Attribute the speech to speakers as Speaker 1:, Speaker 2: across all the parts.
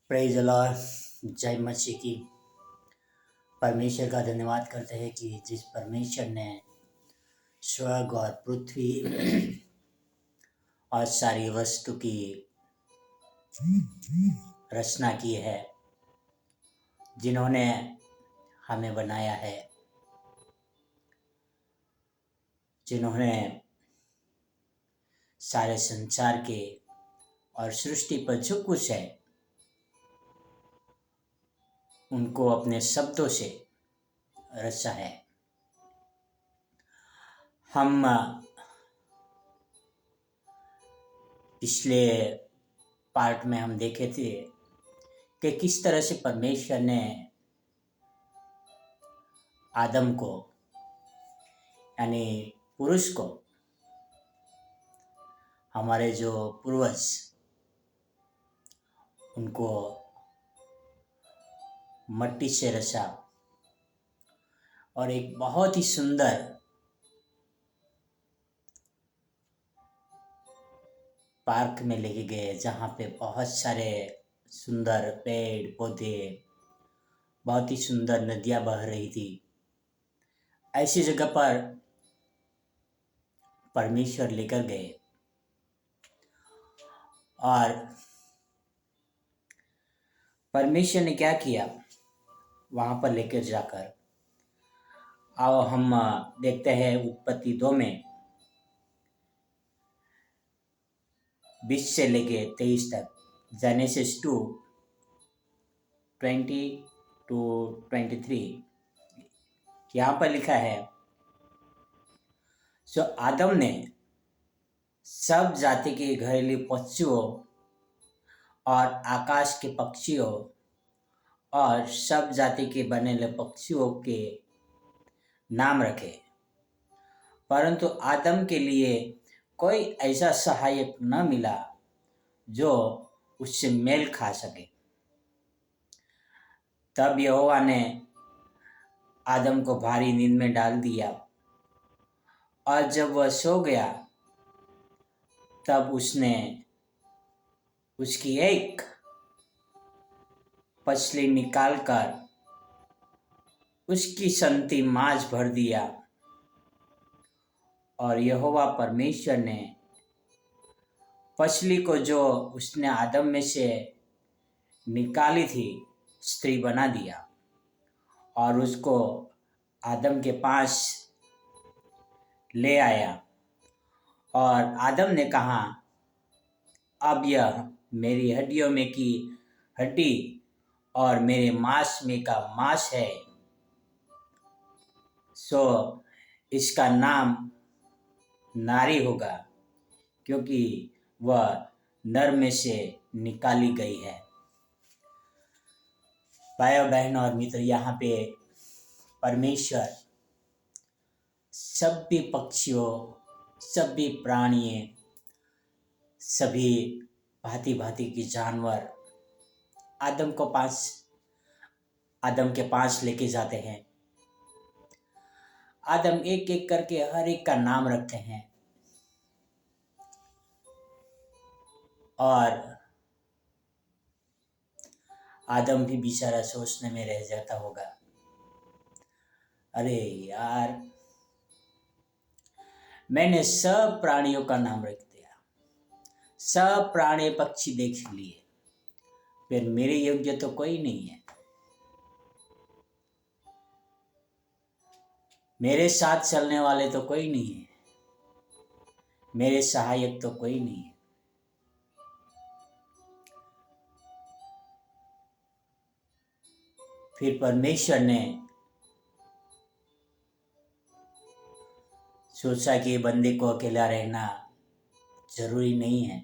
Speaker 1: Praise the Lord. जय मसीह की। परमेश्वर का धन्यवाद करते हैं कि जिस परमेश्वर ने स्वर्ग और पृथ्वी और सारी वस्तु की रचना की है, जिन्होंने हमें बनाया है, जिन्होंने सारे संसार के और सृष्टि पर जो कुछ है उनको अपने शब्दों से रचा है। हम पिछले पार्ट में हम देखे थे कि किस तरह से परमेश्वर ने आदम को यानी पुरुष को, हमारे जो पूर्वज, उनको मट्टी से रचा और एक बहुत ही सुंदर पार्क में लेके गए, जहाँ पे बहुत सारे सुंदर पेड़ पौधे, बहुत ही सुंदर नदियाँ बह रही थी। ऐसी जगह पर परमेश्वर लेकर गए और परमेश्वर ने क्या किया वहाँ पर लेकर जाकर, आओ हम देखते हैं उत्पत्ति 2 में 20 से लेके 23 तक, जेनेसिस 2 20 to 23। यहाँ पर लिखा है, सो आदम ने सब जाति के घरेलू पक्षियों और आकाश के पक्षियों और सब जाति के बनेले पक्षियों के नाम रखे, परंतु आदम के लिए कोई ऐसा सहायक न मिला जो उससे मेल खा सके। तब यहोवा ने आदम को भारी नींद में डाल दिया और जब वह सो गया तब उसने उसकी एक पसली निकालकर उसकी संति मांझ भर दिया और यहोवा परमेश्वर ने पसली को जो उसने आदम में से निकाली थी स्त्री बना दिया और उसको आदम के पास ले आया। और आदम ने कहा, अब यह मेरी हड्डियों में की हड्डी और मेरे मांस में का मांस है, सो इसका नाम नारी होगा, क्योंकि वह नर में से निकाली गई है। भाइयों बहनों और मित्र, यहाँ पे परमेश्वर सभी पक्षियों, सभी प्राणियों, सभी भांति भांति के जानवर आदम के पास लेके जाते हैं। आदम एक एक करके हर एक का नाम रखते हैं और आदम भी बेचारा सोचने में रह जाता होगा, अरे यार, मैंने सब प्राणियों का नाम रख दिया, सब प्राणी पक्षी देख लिए, फिर मेरे योग्य तो कोई नहीं है, मेरे साथ चलने वाले तो कोई नहीं है, मेरे सहायक तो कोई नहीं है। फिर परमेश्वर ने सोचा कि बंदे को अकेला रहना जरूरी नहीं है,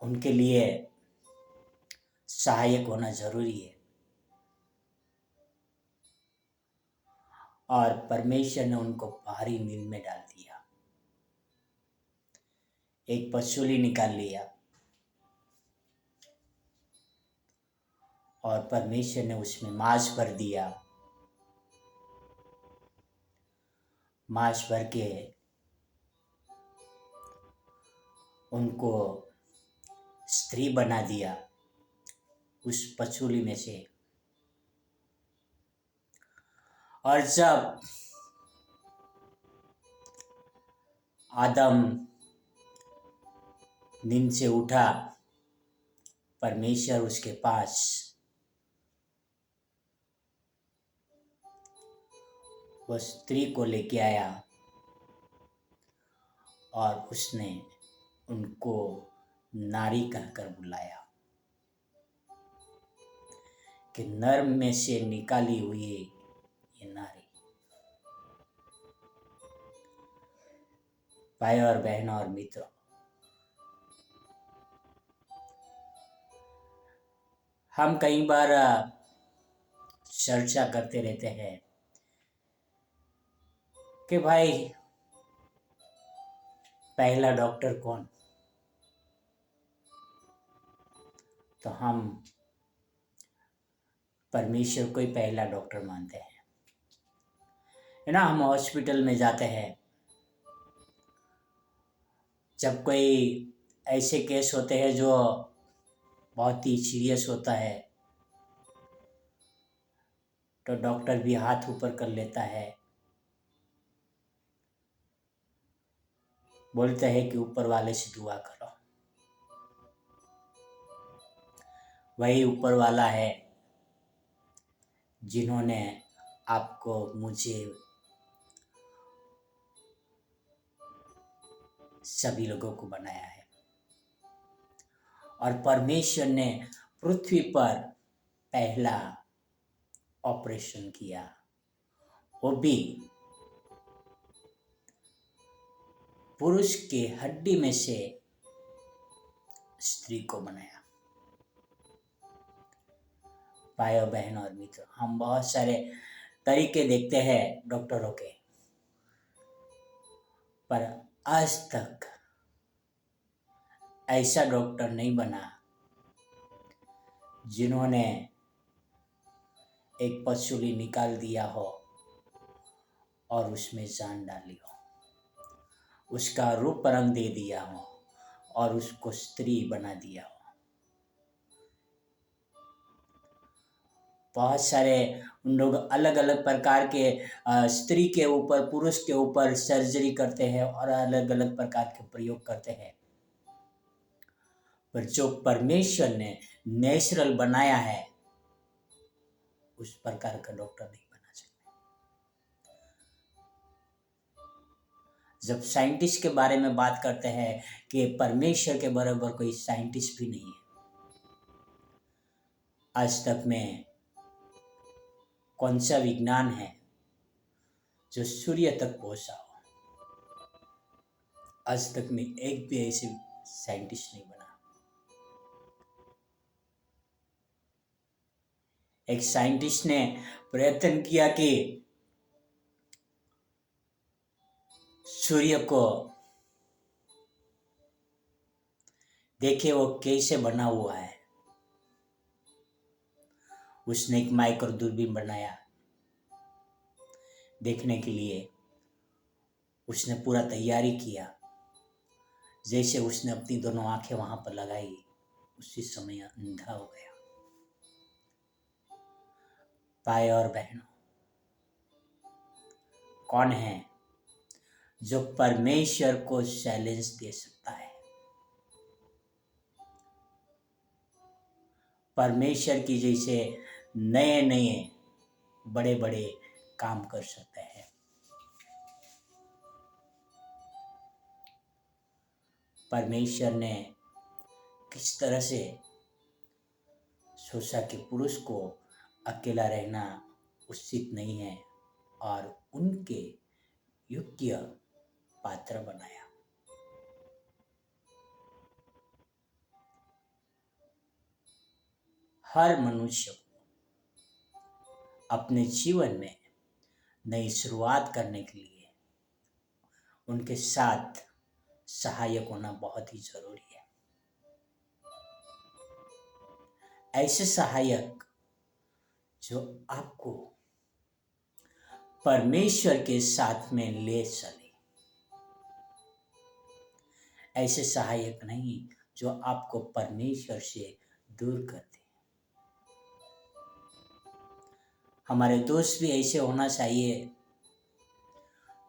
Speaker 1: उनके लिए सहायक होना जरूरी है। और परमेश्वर ने उनको भारी नींद में डाल दिया, एक पसूली निकाल लिया और परमेश्वर ने उसमें मांस भर दिया। मांस भर के उनको स्त्री बना दिया उस पछूली में से। और जब आदम नींद से उठा, परमेश्वर उसके पास वो स्त्री को लेके आया और उसने उनको नारी कहकर बुलाया कि नर में से निकाली हुई ये नारी। भाई और बहनों और मित्रों, हम कई बार चर्चा करते रहते हैं कि भाई पहला डॉक्टर कौन। तो हम परमेश्वर को ही पहला डॉक्टर मानते हैं, है ना। हम हॉस्पिटल में जाते हैं, जब कोई ऐसे केस होते हैं जो बहुत ही सीरियस होता है, तो डॉक्टर भी हाथ ऊपर कर लेता है, बोलते हैं कि ऊपर वाले से दुआ करो। वही ऊपर वाला है जिन्होंने आपको, मुझे, सभी लोगों को बनाया है। और परमेश्वर ने पृथ्वी पर पहला ऑपरेशन किया, वो भी पुरुष के हड्डी में से स्त्री को बनाया। भाइयों बहनों और मित्रों, हम बहुत सारे तरीके देखते हैं डॉक्टरों के, पर आज तक ऐसा डॉक्टर नहीं बना जिन्होंने एक पसूली निकाल दिया हो और उसमें जान डाली हो, उसका रूप रंग दे दिया हो और उसको स्त्री बना दिया हो। बहुत सारे उन लोग अलग अलग प्रकार के स्त्री के ऊपर, पुरुष के ऊपर सर्जरी करते हैं और अलग अलग प्रकार के प्रयोग करते हैं, पर जो परमेश्वर ने नेचुरल बनाया है उस प्रकार का डॉक्टर नहीं बना सकते। जब साइंटिस्ट के बारे में बात करते हैं कि परमेश्वर के बराबर कोई साइंटिस्ट भी नहीं है आज तक में। कौन सा विज्ञान है जो सूर्य तक पहुंचा हो? आज तक में एक भी ऐसे साइंटिस्ट नहीं बना। एक साइंटिस्ट ने प्रयत्न किया कि सूर्य को देखे वो कैसे बना हुआ है। उसने एक माइक्रो दूरबीन बनाया देखने के लिए। उसने पूरा तैयारी किया। जैसे उसने अपनी दोनों आंखें वहां पर लगाई, उसी समय अंधा हो गया। भाई और बहनों, कौन है जो परमेश्वर को चैलेंज दे सकता है? परमेश्वर की जैसे नए नए बड़े बड़े काम कर सकते हैं। परमेश्वर ने किस तरह से सोचा कि पुरुष को अकेला रहना उचित नहीं है और उनके योग्य पात्र बनाया। हर मनुष्य को अपने जीवन में नई शुरुआत करने के लिए उनके साथ सहायक होना बहुत ही जरूरी है। ऐसे सहायक जो आपको परमेश्वर के साथ में ले चले। ऐसे सहायक नहीं जो आपको परमेश्वर से दूर करते हैं। हमारे दोस्त भी ऐसे होना चाहिए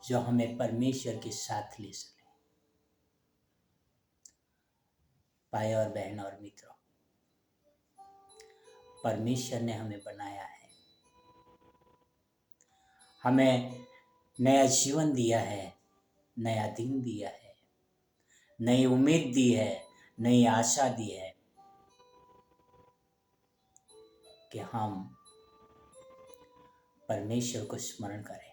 Speaker 1: जो हमें परमेश्वर के साथ ले सके। भाई और बहन और मित्रों, परमेश्वर ने हमें बनाया है, हमें नया जीवन दिया है, नया दिन दिया है, नई उम्मीद दी है, नई आशा दी है कि हम परमेश्वर को स्मरण करें।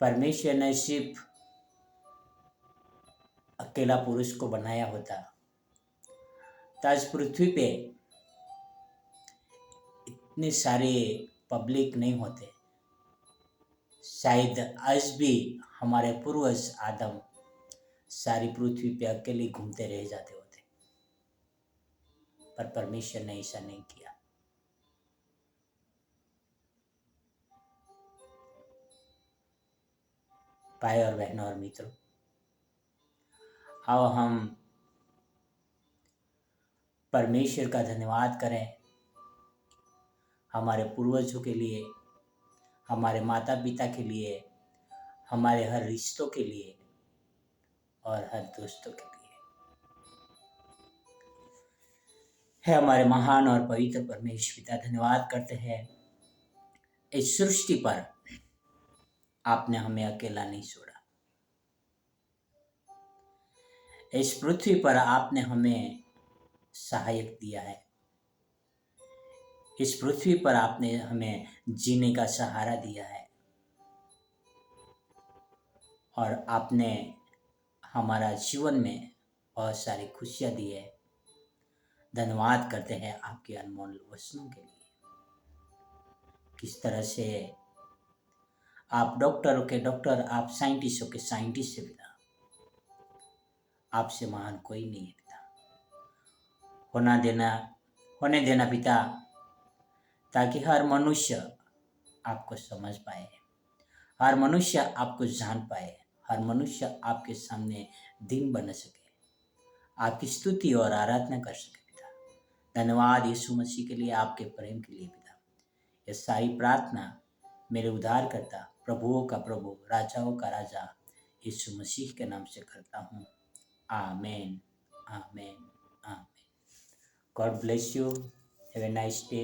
Speaker 1: परमेश्वर ने सिर्फ अकेला पुरुष को बनाया होता तो आज पृथ्वी पे इतने सारे पब्लिक नहीं होते। शायद आज भी हमारे पूर्वज आदम सारी पृथ्वी पे अकेले घूमते रह जाते होते, पर परमेश्वर ने ऐसा नहीं किया। भाई और बहनों और मित्रों, आओ हम परमेश्वर का धन्यवाद करें हमारे पूर्वजों के लिए, हमारे माता पिता के लिए, हमारे हर रिश्तों के लिए और हर दोस्तों के लिए। है हमारे महान और पवित्र परमेश्वर पिता, धन्यवाद करते हैं इस सृष्टि पर आपने हमें अकेला नहीं छोड़ा। इस पृथ्वी पर आपने हमें सहायक दिया है। इस पृथ्वी पर आपने हमें जीने का सहारा दिया है और आपने हमारा जीवन में बहुत सारी खुशियां दी है। धन्यवाद करते हैं आपके अनमोल वचनों के लिए। किस तरह से आप डॉक्टरों के डॉक्टर, आप साइंटिस्टों के साइंटिस्ट है पिता, आपसे महान कोई नहीं है पिता। होने देना पिता, ताकि हर मनुष्य आपको समझ पाए, हर मनुष्य आपको जान पाए, हर मनुष्य आपके सामने दिन बन सके, आपकी स्तुति और आराधना कर सके पिता। धन्यवाद यीशु मसीह के लिए, आपके प्रेम के लिए पिता। यह सारी प्रार्थना मेरे उद्धारकर्ता, प्रभुओं का प्रभु, राजाओं का राजा यीशु मसीह के नाम से करता हूँ। Amen, amen, amen. God bless you. Have a nice day.